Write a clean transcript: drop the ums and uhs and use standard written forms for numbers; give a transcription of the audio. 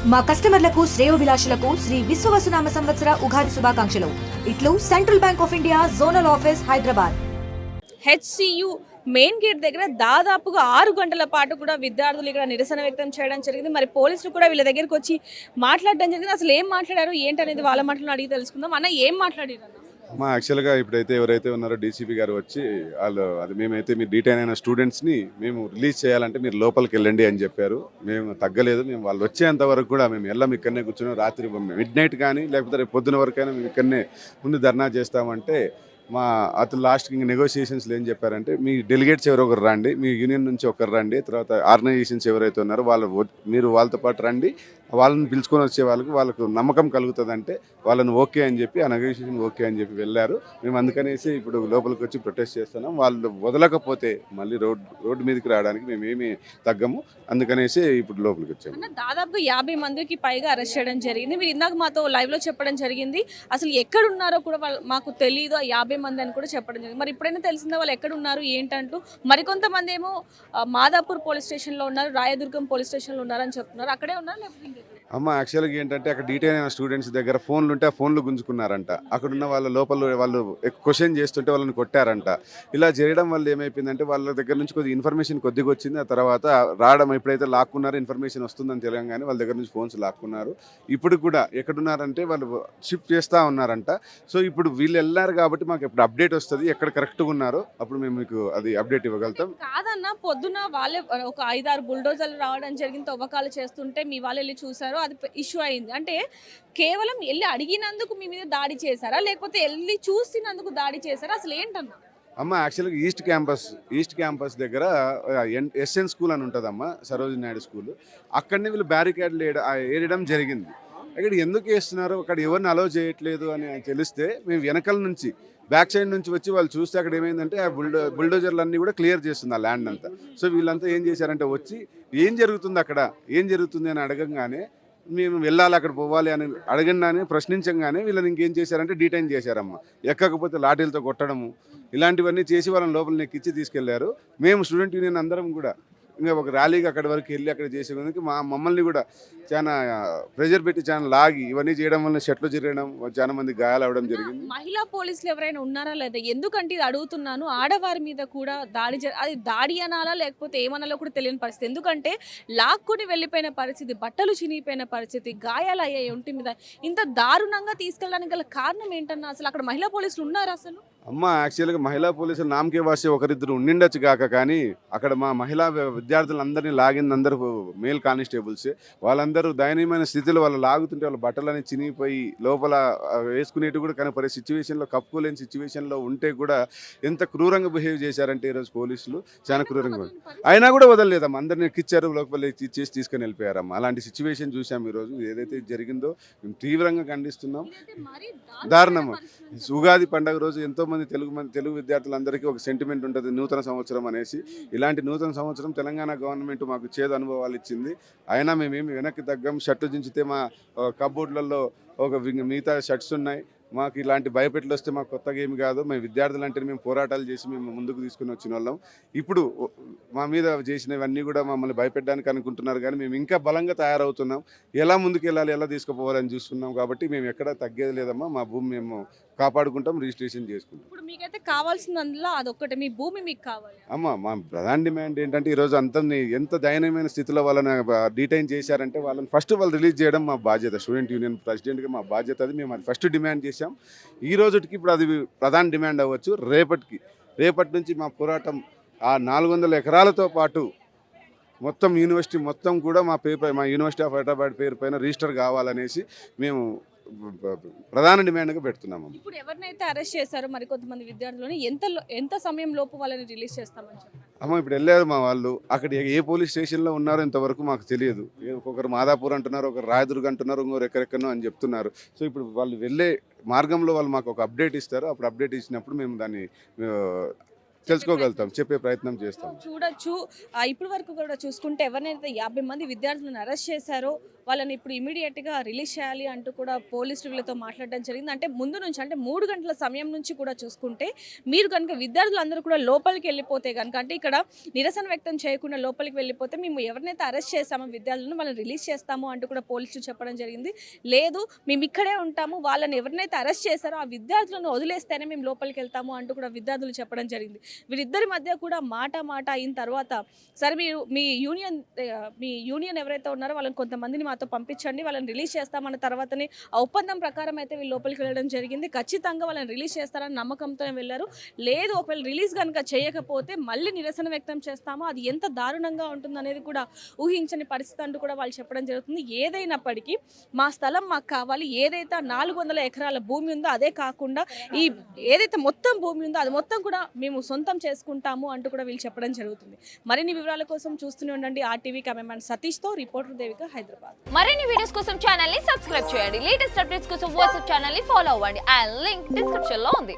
మా కస్టమర్లకు శ్రేయోభిలాషులకు శ్రీ విశ్వవసునామ సంవత్సర ఉగాది శుభాకాంక్షలు. ఇట్లు central bank of India zonal office Hyderabad. HCU main gate దగ్గర దాదాపుగా 6 గంటల పాటు కూడా విద్యార్థులు ఇక్కడ నిరసన వ్యక్తం చేయడం జరిగింది. మరి పోలీసులు కూడా వీళ్ళ దగ్గరికి వచ్చి మాట్లాడడం జరిగింది. అసలు ఏం మాట్లాడారు ఏంటనేది వాళ్ళ మాటలను అడిగి తెలుసుకుందాం. అన్న ఏం మాట్లాడారు? యాక్చువల్గా ఇప్పుడైతే ఎవరైతే ఉన్నారో డీసీపీ గారు వచ్చి వాళ్ళు అది మేమైతే మీరు డీటైన్ అయిన స్టూడెంట్స్ని మేము రిలీజ్ చేయాలంటే మీరు లోపలికి వెళ్ళండి అని చెప్పారు. మేము తగ్గలేదు. మేము వాళ్ళు వచ్చేంత వరకు కూడా మేము వెళ్ళాం, ఇక్కడనే కూర్చున్నాం. రాత్రి మిడ్ నైట్ కానీ లేకపోతే రేపు పొద్దున వరకైనా మేము ఇక్కడనే ముందు ధర్నా చేస్తామంటే మా అతను లాస్ట్కి ఇంక నెగోషియేషన్స్లో ఏం చెప్పారంటే మీ డెలిగేట్స్ ఎవరో ఒకరు రండి, మీ యూనియన్ నుంచి ఒకరు రండి, తర్వాత ఆర్గనైజేషన్స్ ఎవరైతే ఉన్నారో మీరు వాళ్ళతో పాటు రండి, వాళ్ళని పిలుచుకొని వచ్చే వాళ్ళకు నమ్మకం కలుగుతుందంటే వాళ్ళని ఓకే అని చెప్పి ఆ నెగోషియేషన్ ఓకే అని చెప్పి వెళ్ళారు. మేము అందుకనేసి ఇప్పుడు లోపలికి వచ్చి ప్రొటెస్ట్ చేస్తున్నాం. వాళ్ళు వదలకపోతే మళ్ళీ రోడ్డు మీదకి రావడానికి మేము ఏమి తగ్గము. అందుకనేసి ఇప్పుడు లోపలికి వచ్చాము. దాదాపు 50 మందికి పైగా అరెస్ట్ చేయడం జరిగింది. మీరు ఇందాక మాతో లైవ్లో చెప్పడం జరిగింది. అసలు ఎక్కడ ఉన్నారో కూడా మాకు తెలియదు, 50 మంది అని కూడా చెప్పడం జరిగింది. మరి ఇప్పుడైనా తెలిసిందా వాళ్ళు ఎక్కడ ఉన్నారు ఏంటంటూ? మరికొంతమంది ఏమో మాదాపూర్ పోలీస్ స్టేషన్లో ఉన్నారు, రాయదుర్గం పోలీస్ స్టేషన్లో ఉన్నారని చెప్తున్నారు. అక్కడే ఉన్నారు లేకపోతే యాక్చువల్గా ఏంటంటే అక్కడ డీటెయిల్ అయిన స్టూడెంట్స్ దగ్గర ఫోన్లు ఉంటే ఆ ఫోన్లు గుంజుకున్నారంట. అక్కడున్న వాళ్ళ లోపల వాళ్ళు క్వశ్చన్ చేస్తుంటే వాళ్ళని కొట్టారంట. ఇలా చేయడం వల్ల ఏమైపోయిందంటే వాళ్ళ దగ్గర నుంచి కొద్దిగా ఇన్ఫర్మేషన్ కొద్దిగా వచ్చింది. ఆ తర్వాత రావడం ఎప్పుడైతే లాక్కున్నారో ఇన్ఫర్మేషన్ వస్తుందని తెలియగానే వాళ్ళ దగ్గర నుంచి ఫోన్స్ లాక్కున్నారు. ఇప్పుడు కూడా ఎక్కడున్నారంటే వాళ్ళు షిఫ్ట్ చేస్తూ ఉన్నారంట. సో ఇప్పుడు వీళ్ళు వెళ్ళారు కాబట్టి మాకు ఎప్పుడు అప్డేట్ వస్తుంది, ఎక్కడ కరెక్ట్గా ఉన్నారో అప్పుడు మేము మీకు అది అప్డేట్ ఇవ్వగలుగుతాం. కాదన్న, పొద్దున వాళ్ళే ఒక 5-6 బుల్డోజర్లు రావడం జరిగింది, తవ్వకాలు చేస్తుంటే మీ వాళ్ళు వెళ్ళి చూసారు, అది ఇష్యూ అయింది. అంటే కేవలం వెళ్ళి అడిగినందుకు మీ మీద దాడి చేశారా లేకపోతే వెళ్ళి చూసినందుకు దాడి చేశారా? అసలు ఏంటన్నా? యాక్చువల్గా ఈస్ట్ క్యాంపస్ దగ్గర ఎస్ఎన్ స్కూల్ అని ఉంటుందమ్మా, సరోజిని నాయుడు స్కూల్. అక్కడనే వీళ్ళు బ్యారికేడ్లు వేయడం జరిగింది. అక్కడ ఎందుకు వేస్తున్నారు, అక్కడ ఎవరిని అలౌ చేయట్లేదు అని తెలిస్తే మేము వెనకల నుంచి బ్యాక్ సైడ్ నుంచి వచ్చి వాళ్ళు చూస్తే అక్కడ ఏమైందంటే ఆ బుల్డోజర్లు అన్నీ కూడా క్లియర్ చేస్తుంది ఆ ల్యాండ్ అంతా. సో వీళ్ళంతా ఏం చేశారంటే వచ్చి ఏం జరుగుతుంది అని అడగంగానే మేము వెళ్ళాలి, అక్కడ పోవాలి అని అడగంగానే ప్రశ్నించగానే వీళ్ళని ఇంకేం చేశారంటే డీటైన్ చేశారమ్మ. ఎక్కకపోతే లాఠీలతో కొట్టడము ఇలాంటివన్నీ చేసి వాళ్ళని లోపల ఎక్కించి తీసుకెళ్లారు. మేము స్టూడెంట్ యూనియన్ అందరం కూడా ఇంకా ఒక ర్యాలీకి అక్కడి వరకు వెళ్ళి అక్కడ చేసేందుకు మమ్మల్ని కూడా చాలా ప్రెజర్ పెట్టి చాలా లాగి ఇవన్నీ చేయడం వల్ల షర్ట్లు జరగడం, చాలా మంది గాయాలు అవడం జరిగింది. మహిళా పోలీసులు ఎవరైనా ఉన్నారా లేదా? ఎందుకంటే ఇది అడుగుతున్నాను, ఆడవారి మీద కూడా అది దాడి అనాలా లేకపోతే ఏమనాలో కూడా తెలియని పరిస్థితి. ఎందుకంటే లాక్కుని వెళ్ళిపోయిన పరిస్థితి, బట్టలు చినిగిపోయిన పరిస్థితి, గాయాలు అయ్యాయి ఒంటి మీద. ఇంత దారుణంగా తీసుకెళ్ళడానికి గల కారణం ఏంటన్నా? అసలు అక్కడ మహిళా పోలీసులు ఉన్నారా అసలు? యాక్చువల్గా మహిళా పోలీసులు నామకే వాసి ఒకరిద్దరు ఉండిండొచ్చు కాక, కానీ అక్కడ మా మహిళా విద్యార్థులందరినీ లాగింది అందరూ మేల్ కానిస్టేబుల్స్. వాళ్ళందరూ దయనీయమైన స్థితిలో వాళ్ళు లాగుతుంటే వాళ్ళ బట్టలన్నీ చినిగిపోయి లోపల వేసుకునేవి కూడా కనపడే సిచ్యువేషన్లో, కప్పుకోలేని సిచ్యువేషన్లో ఉంటే కూడా ఎంత క్రూరంగా బిహేవ్ చేశారంటే ఈరోజు పోలీసులు చాలా క్రూరంగా. అయినా కూడా వదలలేదమ్మా, అందరినీ ఎక్కిచ్చారు, లోపల ఇచ్చేసి తీసుకొని వెళ్ళిపోయారమ్మా. అలాంటి సిచ్యువేషన్ చూసాం ఈరోజు. ఏదైతే జరిగిందో మేము తీవ్రంగా ఖండిస్తున్నాం. దారుణం. ఉగాది పండుగ రోజు ఎంతో మంది తెలుగు విద్యార్థులందరికీ ఒక సెంటిమెంట్ ఉంటుంది, నూతన సంవత్సరం అనేసి. ఇలాంటి నూతన సంవత్సరం తెలంగాణ గవర్నమెంట్ మాకు చేదు అనుభవాలు ఇచ్చింది. అయినా మేమేమి వెనక్కి తగ్గం. షర్టు దించితే మా కబోర్డ్లలో ఒక మిగతా షర్ట్స్ ఉన్నాయి. మాకు ఇలాంటి భయపెట్లు వస్తే మాకు కొత్తగా ఏమి కాదు. మేము విద్యార్థులు అంటే మేము పోరాటాలు చేసి మేము ముందుకు తీసుకుని వచ్చిన వాళ్ళం. ఇప్పుడు మా మీద చేసినవన్నీ కూడా మమ్మల్ని భయపెట్టడానికి అనుకుంటున్నారు, కానీ మేము ఇంకా బలంగా తయారవుతున్నాం. ఎలా ముందుకు వెళ్ళాలి, ఎలా తీసుకుపోవాలని చూస్తున్నాం. కాబట్టి మేము ఎక్కడ తగ్గేది లేదమ్మా. మా భూమి మేము కాపాడుకుంటాం, రిజిస్ట్రేషన్ చేసుకుంటాం. ఇప్పుడు మీకైతే కావాల్సిందందులో అదొక్కటే, మీ భూమి మీకు కావాలి. మా ప్రధాన డిమాండ్ ఏంటంటే ఈరోజు అందరినీ ఎంత దయనీయమైన స్థితిలో వాళ్ళని డీటైన్ చేశారంటే వాళ్ళని ఫస్ట్ వాళ్ళు రిలీజ్ చేయడం మా బాధ్యత. స్టూడెంట్ యూనియన్ ప్రెసిడెంట్గా మా బాధ్యత అది. మేము అది ఫస్ట్ డిమాండ్ చేశాం. ఈ రోజుకి ఇప్పుడు అది ప్రధాన డిమాండ్ అవ్వచ్చు. రేపటి నుంచి మా పోరాటం ఆ 400 ఎకరాలతో పాటు మొత్తం యూనివర్సిటీ మొత్తం కూడా మా యూనివర్సిటీ ఆఫ్ హైదరాబాద్ పేరు పైన రిజిస్టర్ కావాలనేసి మేము ప్రధాన డిమాండ్గా పెడుతున్నాము. ఇప్పుడు ఎవరినైతే అరెస్ట్ చేశారో మరి కొంతమంది విద్యార్థులని ఎంత సమయం లోపు వాళ్ళని రిలీజ్ చేస్తామని చెప్పారు? ఇప్పుడు వెళ్ళారు మా వాళ్ళు. అక్కడ ఏ పోలీస్ స్టేషన్లో ఉన్నారో ఇంతవరకు మాకు తెలియదు. ఒకరు మాదాపూర్ అంటున్నారు, ఒకరు రాయదుర్గం అంటున్నారు, ఇంకొకరు ఎక్కడెక్కడో అని చెప్తున్నారు. సో ఇప్పుడు వాళ్ళు వెళ్ళే మార్గంలో వాళ్ళు మాకు ఒక అప్డేట్ ఇస్తారు. అప్పుడు అప్డేట్ ఇచ్చినప్పుడు మేము దాన్ని తెలుసుకోగలుగుతాం, చెప్పే ప్రయత్నం చేస్తాం. చూడొచ్చు ఇప్పటి వరకు కూడా చూసుకుంటే ఎవరినైతే 50 మంది విద్యార్థులను అరెస్ట్ చేశారో వాళ్ళని ఇప్పుడు ఇమీడియట్గా రిలీజ్ చేయాలి అంటూ కూడా పోలీసులు వీళ్ళతో మాట్లాడడం జరిగింది. అంటే ముందు నుంచి అంటే 3 గంటల సమయం నుంచి కూడా చూసుకుంటే మీరు కనుక విద్యార్థులందరూ కూడా లోపలికి వెళ్ళిపోతే కనుక అంటే ఇక్కడ నిరసన వ్యక్తం చేయకుండా లోపలికి వెళ్ళిపోతే మేము ఎవరినైతే అరెస్ట్ చేస్తామో విద్యార్థులను వాళ్ళని రిలీజ్ చేస్తాము అంటూ కూడా పోలీసులు చెప్పడం జరిగింది. లేదు మేము ఇక్కడే ఉంటాము, వాళ్ళని ఎవరినైతే అరెస్ట్ చేశారో ఆ విద్యార్థులను వదిలేస్తేనే మేము లోపలికి వెళ్తాము అంటూ కూడా విద్యార్థులు చెప్పడం జరిగింది. వీరిద్దరి మధ్య కూడా మాట అయిన తర్వాత సరే మీరు మీ యూనియన్ ఎవరైతే ఉన్నారో వాళ్ళని కొంతమందిని మాతో పంపించండి, వాళ్ళని రిలీజ్ చేస్తామన్న తర్వాతనే ఆ ఒప్పందం ప్రకారం అయితే వీళ్ళు లోపలికి వెళ్ళడం జరిగింది. ఖచ్చితంగా వాళ్ళని రిలీజ్ చేస్తారని నమ్మకంతోనే వెళ్ళారు. లేదు ఒకవేళ రిలీజ్ కనుక చేయకపోతే మళ్ళీ నిరసన వ్యక్తం చేస్తామో అది ఎంత దారుణంగా ఉంటుందనేది కూడా ఊహించని పరిస్థితి అంటూ కూడా వాళ్ళు చెప్పడం జరుగుతుంది. ఏదైనప్పటికీ మా స్థలం మాకు కావాలి, ఏదైతే 400 ఎకరాల భూమి ఉందో అదే కాకుండా ఈ ఏదైతే మొత్తం భూమి ఉందో అది మొత్తం కూడా మేము సొంతం చేసుకుంటాము అంటూ కూడా వీళ్ళు చెప్పడం జరుగుతుంది. మరిన్ని వివరాల కోసం చూస్తూనే ఉండండి RTV. కెమెరామెన్ సతీష్తో రిపోర్టర్ దేవిక, హైదరాబాద్. మరిన్ని వీడియోస్ కోసం ఛానల్ ని సబ్స్క్రైబ్ చేయండి. లేటెస్ట్ అప్డేట్స్ కోసం వాట్సాప్ ఛానల్ ని ఫాలో అవ్వండి. ఆ లింక్ డిస్క్రిప్షన్ లో ఉంది.